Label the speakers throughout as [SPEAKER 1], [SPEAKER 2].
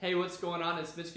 [SPEAKER 1] Hey, what's going on? It's Mitch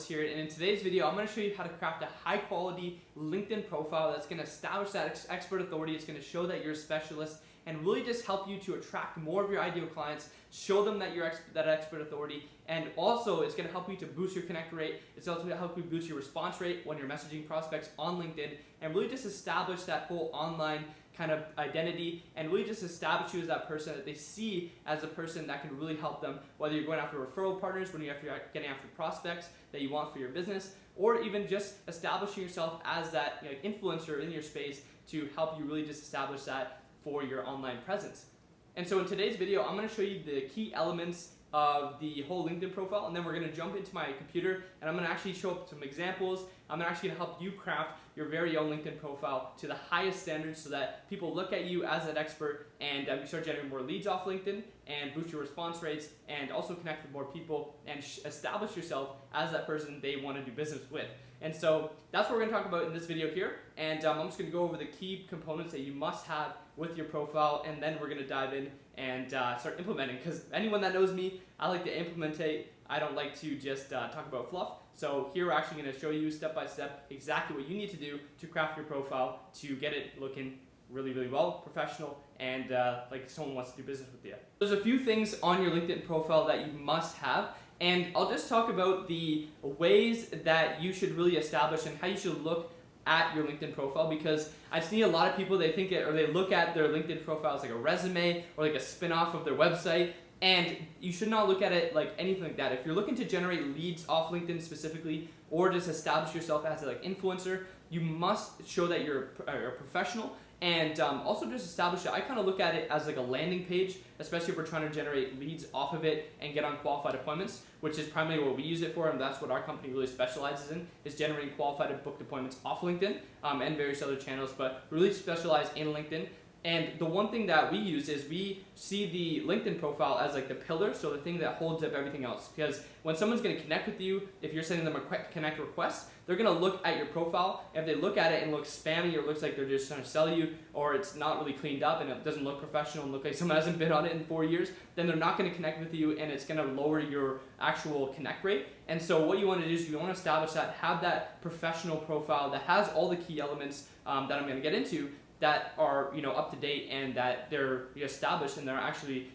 [SPEAKER 1] here, and in today's video, I'm going to show you how to craft a high-quality LinkedIn profile that's going to establish that expert authority. It's going to show that you're a specialist and really just help you to attract more of your ideal clients, show them that you're that expert authority, and also it's going to help you to boost your connect rate. It's also going to help you boost your response rate when you're messaging prospects on LinkedIn, and really just establish that whole online kind of identity and really just establish you as that person that they see as a person that can really help them, whether you're going after referral partners, when you're getting after prospects that you want for your business, or even just establishing yourself as that influencer in your space to help you really just establish that for your online presence. And so in today's video, I'm going to show you the key elements of the whole LinkedIn profile, and then we're going to jump into my computer and I'm going to actually show up some examples. I'm actually going to help you craft your very own LinkedIn profile to the highest standards so that people look at you as an expert and you start generating more leads off LinkedIn and boost your response rates and also connect with more people and establish yourself as that person they want to do business with. And so that's what we're going to talk about in this video here, and I'm just going to go over the key components that you must have with your profile, and then we're going to dive in and start implementing, because anyone that knows me, I like to implementate. I don't like to just talk about fluff. So here we're actually going to show you step by step exactly what you need to do to craft your profile to get it looking really, really well, professional, and like someone wants to do business with you. There's a few things on your LinkedIn profile that you must have, and I'll just talk about the ways that you should really establish and how you should look at your LinkedIn profile, because I've seen a lot of people, they think it, or they look at their LinkedIn profile as like a resume or like a spin-off of their website, and you should not look at it like anything like that. If you're looking to generate leads off LinkedIn specifically, or just establish yourself as a influencer, you must show that you're a professional, and also just establish it. I kind of look at it as like a landing page, especially if we're trying to generate leads off of it and get on qualified appointments, which is primarily what we use it for, and that's what our company really specializes in, is generating qualified booked appointments off LinkedIn and various other channels, but really specialize in LinkedIn. And the one thing that we use is we see the LinkedIn profile as like the pillar, so the thing that holds up everything else. Because when someone's going to connect with you, if you're sending them a connect request, they're going to look at your profile. If they look at it and it looks spammy, or it looks like they're just trying to sell you, or it's not really cleaned up and it doesn't look professional and look like someone hasn't been on it in 4 years, then they're not going to connect with you, and it's going to lower your actual connect rate. And so what you want to do is you want to establish that, have that professional profile that has all the key elements that I'm going to get into, that are up to date, and that they're established, and they're actually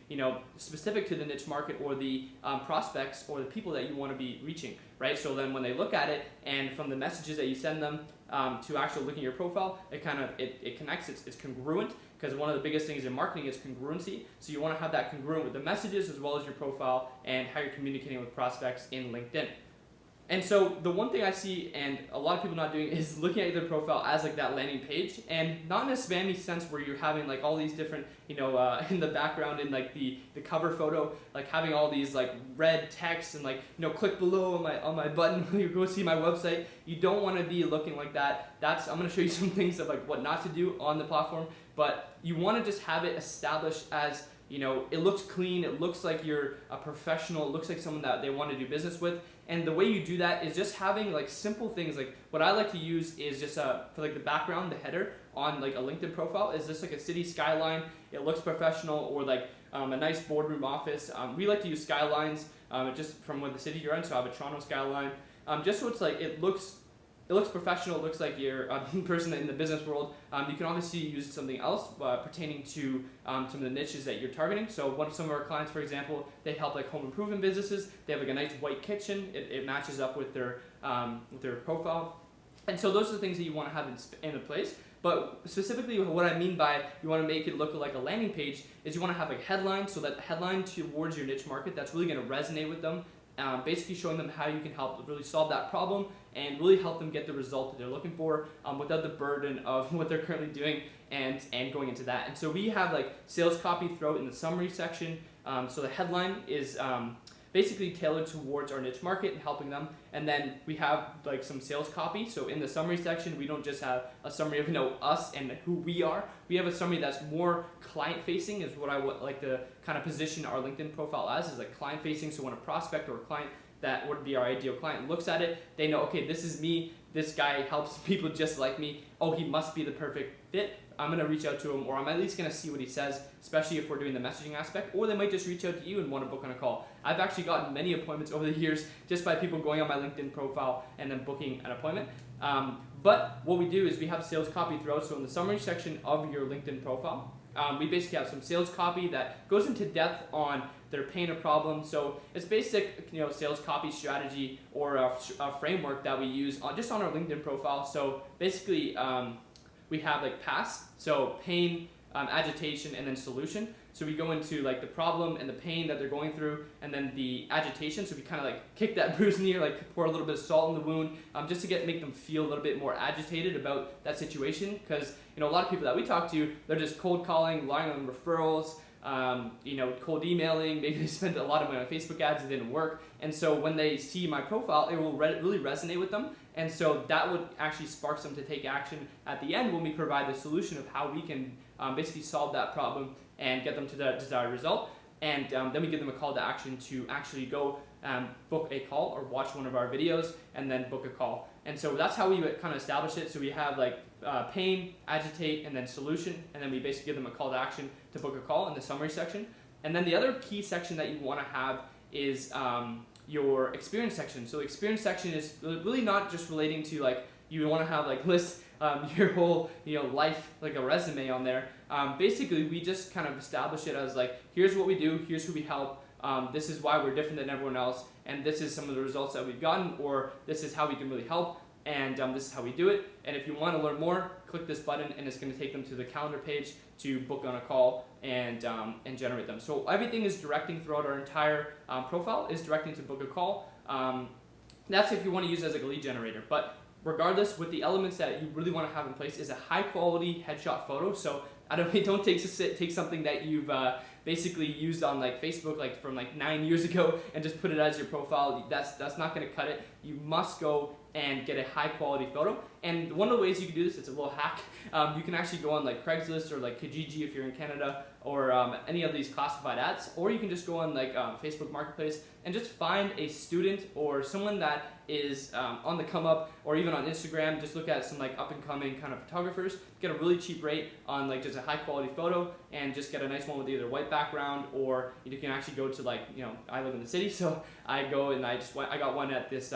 [SPEAKER 1] specific to the niche market or the prospects or the people that you want to be reaching, right? So then when they look at it, and from the messages that you send them to actually looking at your profile, it connects. It's congruent, because one of the biggest things in marketing is congruency. So you want to have that congruent with the messages as well as your profile and how you're communicating with prospects in LinkedIn. And so the one thing I see, and a lot of people not doing, is looking at their profile as like that landing page, and not in a spammy sense where you're having like all these different, in the background, in like the cover photo, like having all these like red text and like, click below on my button when you go see my website. You don't want to be looking like that. I'm going to show you some things of like what not to do on the platform, but you want to just have it established as, it looks clean, it looks like you're a professional, it looks like someone that they want to do business with. And the way you do that is just having like simple things. Like what I like to use is just for like the background, the header on like a LinkedIn profile is just like a city skyline. It looks professional, or like a nice boardroom office. We like to use skylines just from what the city you're in. So I have a Toronto skyline, just so it's like it looks professional. It looks like you're a person in the business world. You can obviously use something else pertaining to some of the niches that you're targeting. So some of our clients, for example, they help like home improvement businesses. They have like a nice white kitchen. It matches up with their profile. And so those are the things that you want to have in place. But specifically what I mean by you want to make it look like a landing page is you want to have like headlines, so that the headline towards your niche market that's really going to resonate with them. Basically showing them how you can help really solve that problem and really help them get the result that they're looking for without the burden of what they're currently doing and going into that. And so we have like sales copy throughout in the summary section. So the headline is basically tailored towards our niche market and helping them. And then we have like some sales copy. So in the summary section, we don't just have a summary of us and who we are. We have a summary that's more client facing, is what I would like to kind of position our LinkedIn profile as, is like client facing. So when a prospect or a client that would be our ideal client looks at it, they know, okay, this is me. This guy helps people just like me. Oh, he must be the perfect fit. I'm gonna reach out to him, or I'm at least gonna see what he says, especially if we're doing the messaging aspect, or they might just reach out to you and want to book on a call. I've actually gotten many appointments over the years just by people going on my LinkedIn profile and then booking an appointment. But what we do is we have sales copy throughout. So in the summary section of your LinkedIn profile, we basically have some sales copy that goes into depth on their pain or problem. So it's basic, sales copy strategy or a framework that we use just on our LinkedIn profile. So basically, we have like past, so pain, agitation, and then solution. So we go into like the problem and the pain that they're going through, and then the agitation. So we kind of like kick that bruise in the ear, like pour a little bit of salt in the wound, just to make them feel a little bit more agitated about that situation. Because a lot of people that we talk to, they're just cold calling, relying on referrals, cold emailing. Maybe they spent a lot of money on Facebook ads, it didn't work. And so when they see my profile, it will really resonate with them. And so that would actually spark them to take action at the end when we provide the solution of how we can basically solve that problem and get them to the desired result. And then we give them a call to action to actually go book a call or watch one of our videos and then book a call. And so that's how we kind of establish it. So we have like pain, agitate, and then solution. And then we basically give them a call to action to book a call in the summary section. And then the other key section that you want to have is your experience section. So the experience section is really not just relating to like, you want to have like list your whole life, like a resume on there. Basically, we just kind of establish it as like, here's what we do, here's who we help, this is why we're different than everyone else, and this is some of the results that we've gotten, or this is how we can really help, and this is how we do it. And if you want to learn more, click this button, and it's going to take them to the calendar page to book on a call and generate them. So everything is directing throughout our entire profile is directing to book a call. That's if you want to use it as like a lead generator. But regardless, with the elements that you really want to have in place is a high quality headshot photo. So don't take something that you've basically used on like Facebook like from like 9 years ago and just put it as your profile. That's not going to cut it. You must go and get a high quality photo. And one of the ways you can do this, it's a little hack. You can actually go on like Craigslist or like Kijiji if you're in Canada, or any of these classified ads, or you can just go on like Facebook Marketplace and just find a student or someone that is on the come up, or even on Instagram. Just look at some like up and coming kind of photographers, get a really cheap rate on like just a high quality photo, and just get a nice one with either white background, or you can actually go to like, I live in the city, so I go and I got one at this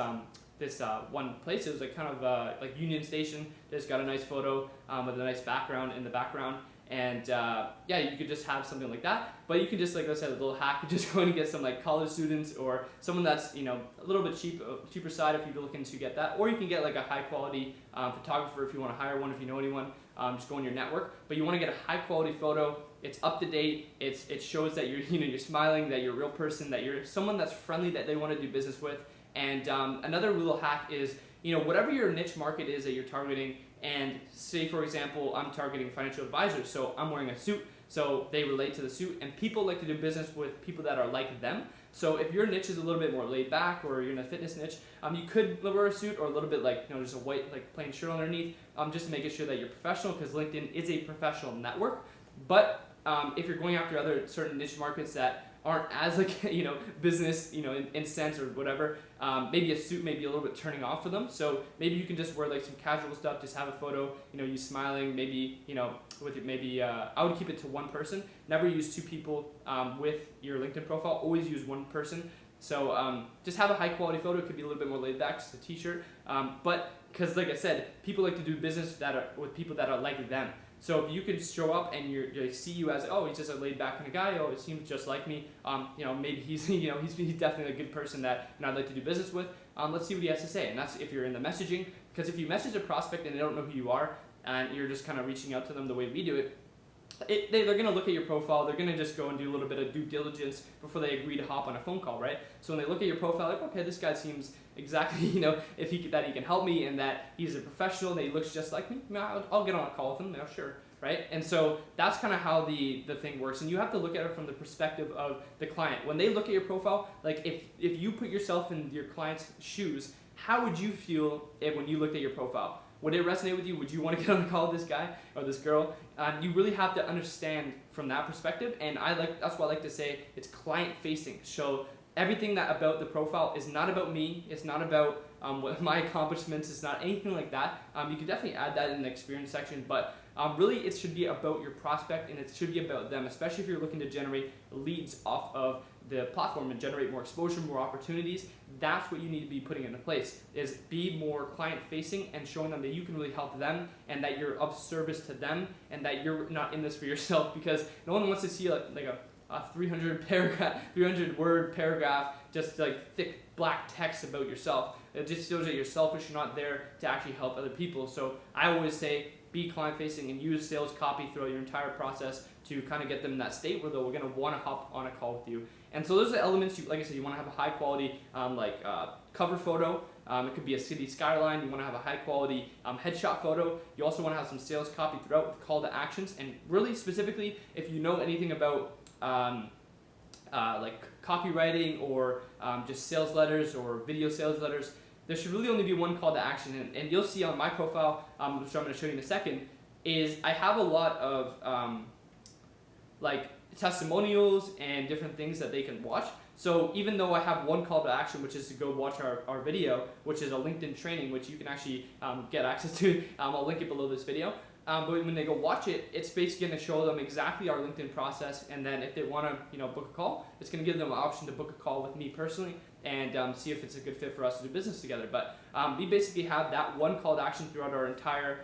[SPEAKER 1] one place. It was like kind of like Union Station. Just got a nice photo with a nice background in the background. And yeah, you could just have something like that. But you can just, like I said, a little hack, you just go in and get some like college students or someone that's a little bit cheaper side if you're looking to get that. Or you can get like a high quality photographer if you want to hire one, if you know anyone. Just go in your network. But you want to get a high quality photo. It's up to date. It shows that you're smiling, that you're a real person, that you're someone that's friendly, that they want to do business with. And another little hack is, whatever your niche market is that you're targeting, and say, for example, I'm targeting financial advisors, so I'm wearing a suit, so they relate to the suit, and people like to do business with people that are like them. So if your niche is a little bit more laid back, or you're in a fitness niche, you could wear a suit, or a little bit like, just a white, like plain shirt underneath, just to make sure that you're professional, because LinkedIn is a professional network. But if you're going after other certain niche markets that aren't as like business in sense or whatever, maybe a suit may be a little bit turning off for them. So maybe you can just wear like some casual stuff, just have a photo, you smiling, maybe with it, maybe I would keep it to one person. Never use two people with your LinkedIn profile. Always use one person. So just have a high quality photo. It could be a little bit more laid back, just a t-shirt, but because like I said, people like to do business with people that are like them. So if you can show up and they see you as, oh, he's just a laid back kind of guy, oh, it seems just like me, maybe he's he's definitely a good person that I'd like to do business with. Let's see what he has to say. And that's if you're in the messaging, because if you message a prospect and they don't know who you are and you're just kind of reaching out to them the way we do it, they're going to look at your profile. They're going to just go and do a little bit of due diligence before they agree to hop on a phone call, right? So when they look at your profile, like, okay, this guy seems exactly, that he can help me, and that he's a professional, and that he looks just like me, I'll get on a call with him, sure, right? And so that's kind of how the thing works, and you have to look at it from the perspective of the client. When they look at your profile, like if you put yourself in your client's shoes, how would you feel when you looked at your profile? Would it resonate with you? Would you want to get on a call with this guy or this girl? You really have to understand from that perspective, and that's why I like to say it's client facing. So everything that about the profile is not about me. It's not about what my accomplishments. It's not anything like that. You can definitely add that in the experience section, but really it should be about your prospect, and it should be about them, especially if you're looking to generate leads off of the platform and generate more exposure, more opportunities. That's what you need to be putting into place, is be more client facing and showing them that you can really help them and that you're of service to them and that you're not in this for yourself, because no one wants to see like a 300 word paragraph, just like thick black text about yourself. It just shows that you're selfish. You're not there to actually help other people. So I always say, be client facing and use sales copy throughout your entire process to kind of get them in that state where they're going to want to hop on a call with you. And so those are the elements. Like I said, you want to have a high quality cover photo. It could be a city skyline. You want to have a high quality headshot photo. You also want to have some sales copy throughout with call to actions. And really specifically, if you know anything about like copywriting or just sales letters or video sales letters, there should really only be one call to action. And you'll see on my profile, which I'm going to show you in a second, is I have a lot of like testimonials and different things that they can watch. So even though I have one call to action, which is to go watch our video, which is a LinkedIn training, which you can actually get access to, I'll link it below this video. But when they go watch it, it's basically going to show them exactly our LinkedIn process, and then if they want to, book a call, it's going to give them an option to book a call with me personally and see if it's a good fit for us to do business together. But we basically have that one call to action throughout our entire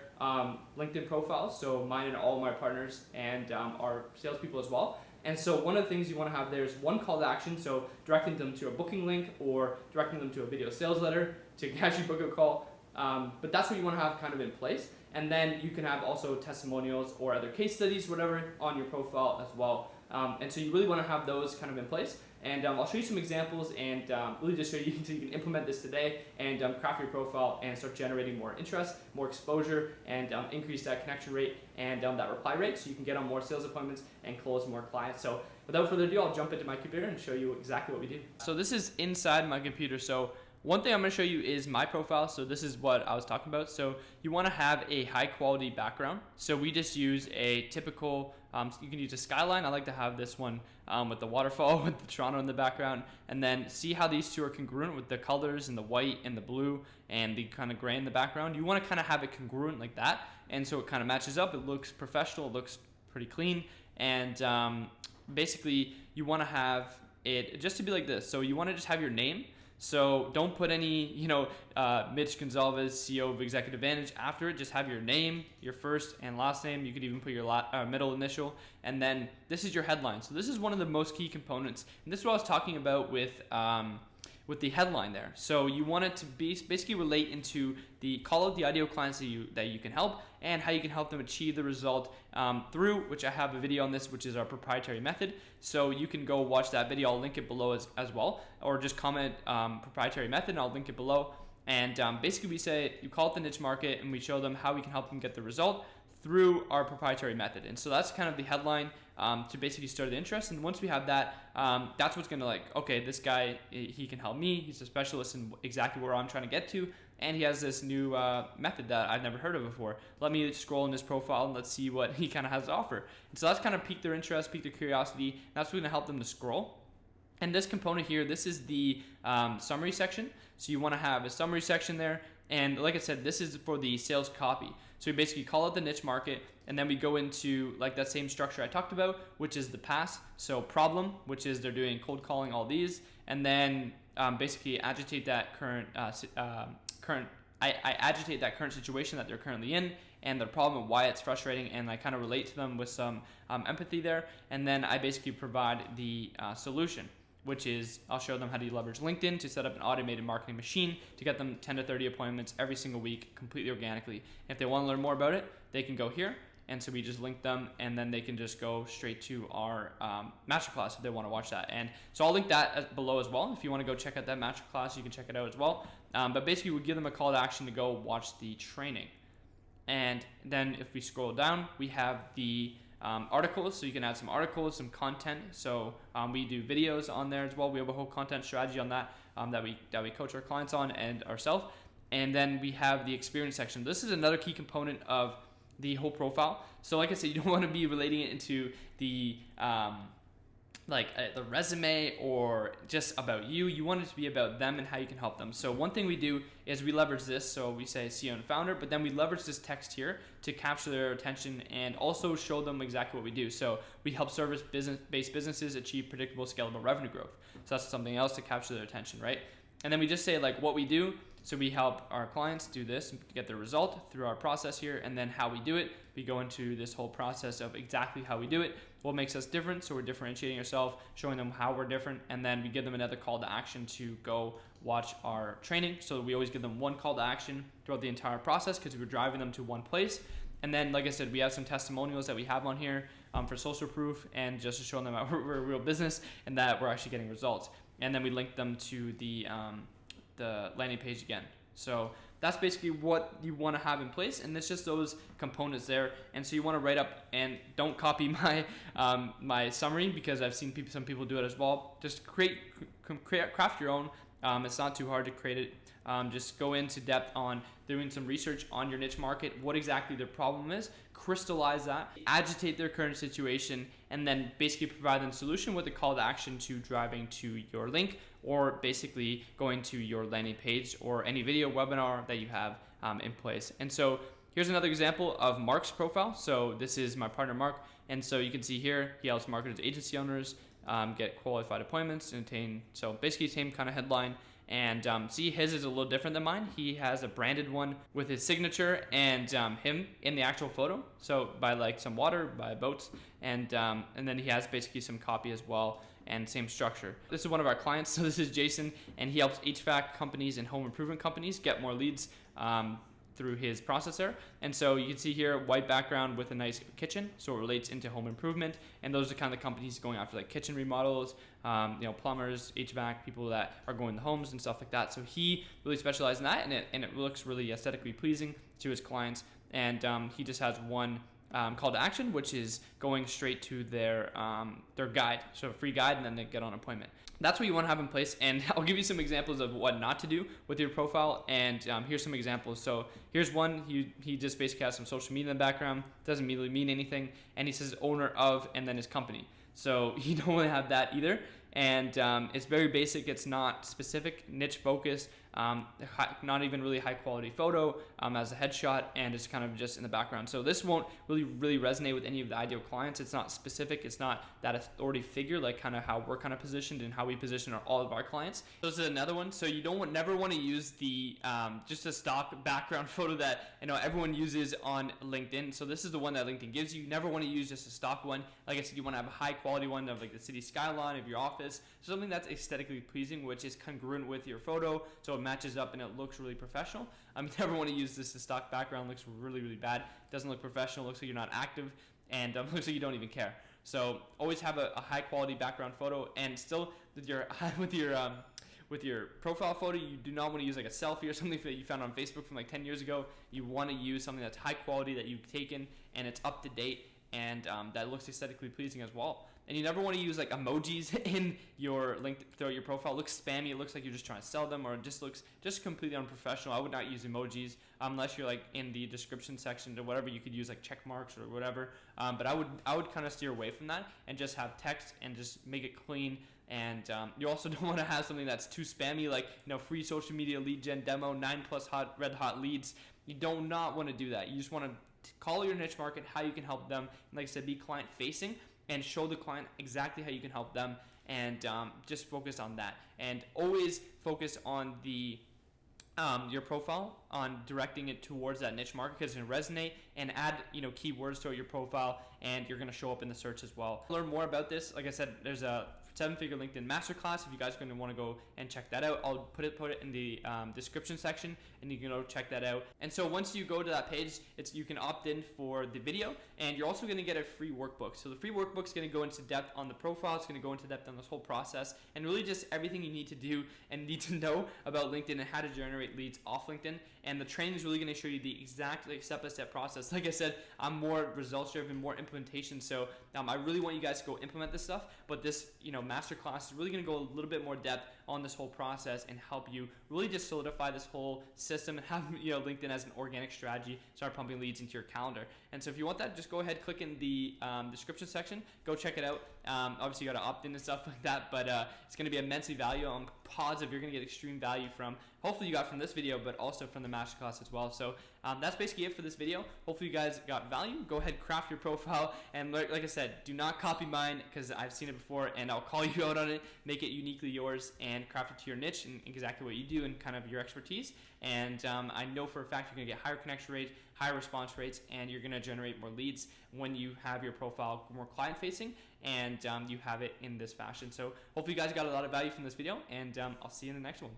[SPEAKER 1] LinkedIn profile, so mine and all my partners and our salespeople as well. And so one of the things you want to have there is one call to action, so directing them to a booking link or directing them to a video sales letter to actually book a call. But that's what you want to have kind of in place. And then you can have also testimonials or other case studies, whatever, on your profile as well. And so you really want to have those kind of in place. And I'll show you some examples and really just show you so you can implement this today and craft your profile and start generating more interest, more exposure, and increase that connection rate and that reply rate so you can get on more sales appointments and close more clients. So without further ado, I'll jump into my computer and show you exactly what we do. So this is inside my computer. So one thing I'm going to show you is my profile. So this is what I was talking about. So you want to have a high quality background. So we just use a typical, you can use a skyline. I like to have this one with the waterfall with the Toronto in the background, and then see how these two are congruent with the colors and the white and the blue and the kind of gray in the background. You want to kind of have it congruent like that. And so it kind of matches up. It looks professional. It looks pretty clean. And basically you want to have it just to be like this. So you want to just have your name. So don't put any, Mitch Gonzalez, CEO of Executive Advantage after it. Just have your name, your first and last name. You could even put your middle initial. And then this is your headline. So this is one of the most key components. And this is what I was talking about with the headline there. So you want it to basically relate into the call out the ideal clients that you can help and how you can help them achieve the result through, which I have a video on this, which is our proprietary method. So you can go watch that video. I'll link it below as well, or just comment proprietary method and I'll link it below. And basically we say you call it the niche market and we show them how we can help them get the result through our proprietary method. And so that's kind of the headline to basically start the interest. And once we have that, that's what's going to okay, this guy, he can help me. He's a specialist in exactly where I'm trying to get to. And he has this new method that I've never heard of before. Let me scroll in his profile and let's see what he kind of has to offer. And so that's kind of piqued their interest, piqued their curiosity. That's what's going to help them to scroll. And this component here, this is the summary section. So you want to have a summary section there. And like I said, this is for the sales copy. So we basically call it the niche market, and then we go into that same structure I talked about, which is the pass. So problem, which is they're doing cold calling, all these, and then basically agitate that I agitate that current situation that they're currently in and their problem and why it's frustrating, and I kind of relate to them with some empathy there, and then I basically provide the solution, which is I'll show them how to leverage LinkedIn to set up an automated marketing machine to get them 10 to 30 appointments every single week completely organically. If they want to learn more about it, they can go here. And so we just link them, and then they can just go straight to our masterclass if they want to watch that. And so I'll link that below as well. If you want to go check out that masterclass, you can check it out as well. But basically, we give them a call to action to go watch the training. And then if we scroll down, we have the articles. So you can add some articles, some content. So we do videos on there as well. We have a whole content strategy on that that we coach our clients on and ourselves. And then we have the experience section. This is another key component of the whole profile. So like I said, you don't want to be relating it into the the resume or just about you. You want it to be about them and how you can help them. So one thing we do is we leverage this. So we say CEO and founder, but then we leverage this text here to capture their attention and also show them exactly what we do. So we help service-based businesses achieve predictable, scalable revenue growth. So that's something else to capture their attention, right? And then we just say like what we do. So we help our clients do this and get their result through our process here, and then how we do it. We go into this whole process of exactly how we do it, what makes us different. So we're differentiating ourselves, showing them how we're different, and then we give them another call to action to go watch our training. So we always give them one call to action throughout the entire process because we're driving them to one place. And then, like I said, we have some testimonials that we have on here for social proof and just to show them that we're a real business and that we're actually getting results. And then we link them to the landing page again. So that's basically what you want to have in place, and it's just those components there. And so you want to write up, and don't copy my my summary because I've seen some people do it as well. Just craft your own. It's not too hard to create it. Just go into depth on doing some research on your niche market, what exactly their problem is, crystallize that, agitate their current situation, and then basically provide them a solution with a call to action to driving to your link or basically going to your landing page or any video webinar that you have in place. And so here's another example of Mark's profile. So this is my partner Mark, and so you can see here he helps marketers, agency owners get qualified appointments and attain. So basically same kind of headline. And see, his is a little different than mine. He has a branded one with his signature and him in the actual photo. So by like some water, by boats, and then he has basically some copy as well and same structure. This is one of our clients. So this is Jason, and he helps HVAC companies and home improvement companies get more leads through his processor. And so you can see here, white background with a nice kitchen. So it relates into home improvement. And those are kind of the companies going after, like kitchen remodels, plumbers, HVAC, people that are going to homes and stuff like that. So he really specializes in that, and it looks really aesthetically pleasing to his clients. And he just has one call to action, which is going straight to their guide. So a free guide, and then they get on an appointment. That's what you want to have in place, and I'll give you some examples of what not to do with your profile, and here's some examples. So here's one. He just basically has some social media in the background, doesn't really mean anything, and he says owner of and then his company. So you don't want to have that either, and it's very basic. It's not specific, niche focused, not even really high quality photo as a headshot, and it's kind of just in the background. So this won't really resonate with any of the ideal clients. It's not specific. It's not that authority figure, like kind of how we're kind of positioned and how we position all of our clients. So this is another one. So you never want to use the just a stock background photo that everyone uses on LinkedIn. So this is the one that LinkedIn gives you. You never want to use just a stock one. Like I said, you want to have a high quality one of like the city skyline of your office, something that's aesthetically pleasing, which is congruent with your photo, so it matches up and it looks really professional. You never want to use this as stock background. Looks really bad. Doesn't look professional. Looks like you're not active, and looks like you don't even care. So always have a high quality background photo, and still with your profile photo, you do not want to use like a selfie or something that you found on Facebook from like 10 years ago. You want to use something that's high quality, that you've taken, and it's up to date, and that looks aesthetically pleasing as well. And you never want to use like emojis in your link throughout your profile. It looks spammy. It looks like you're just trying to sell them, or it just looks just completely unprofessional. I would not use emojis unless you're like in the description section or whatever. You could use like check marks or whatever. But I would kind of steer away from that and just have text and just make it clean. And you also don't want to have something that's too spammy, like free social media lead gen demo, 9+ red hot leads. You do not want to do that. You just want to call your niche market, how you can help them, and like I said, be client facing and show the client exactly how you can help them, and just focus on that. And always focus on the your profile, on directing it towards that niche market, because it's going to resonate, and add keywords to your profile, and you're going to show up in the search as well. To learn more about this, like I said, there's a 7-figure LinkedIn masterclass. If you guys are going to want to go and check that out, I'll put it in the description section, and you can go check that out. And so once you go to that page, you can opt in for the video, and you're also going to get a free workbook. So the free workbook is going to go into depth on the profile. It's going to go into depth on this whole process, and really just everything you need to do and need to know about LinkedIn and how to generate leads off LinkedIn. And the training is really going to show you the exact step-by-step process. Like I said, I'm more results driven, more implementation. So I really want you guys to go implement this stuff. But this masterclass is really going to go a little bit more depth on this whole process and help you really just solidify this whole system and have LinkedIn as an organic strategy, start pumping leads into your calendar. And so if you want that, just go ahead, click in the description section, go check it out. Obviously you got to opt in and stuff like that, but it's going to be immensely valuable. I'm positive you're going to get extreme value from, hopefully you got from this video, but also from the masterclass as well. So that's basically it for this video. Hopefully you guys got value. Go ahead, craft your profile, and like I said, do not copy mine because I've seen it before, and I'll call you out on it. Make it uniquely yours and craft it to your niche and exactly what you do and kind of your expertise. And I know for a fact you're going to get higher connection rates, higher response rates, and you're going to generate more leads when you have your profile more client facing and you have it in this fashion. So hopefully you guys got a lot of value from this video, and I'll see you in the next one.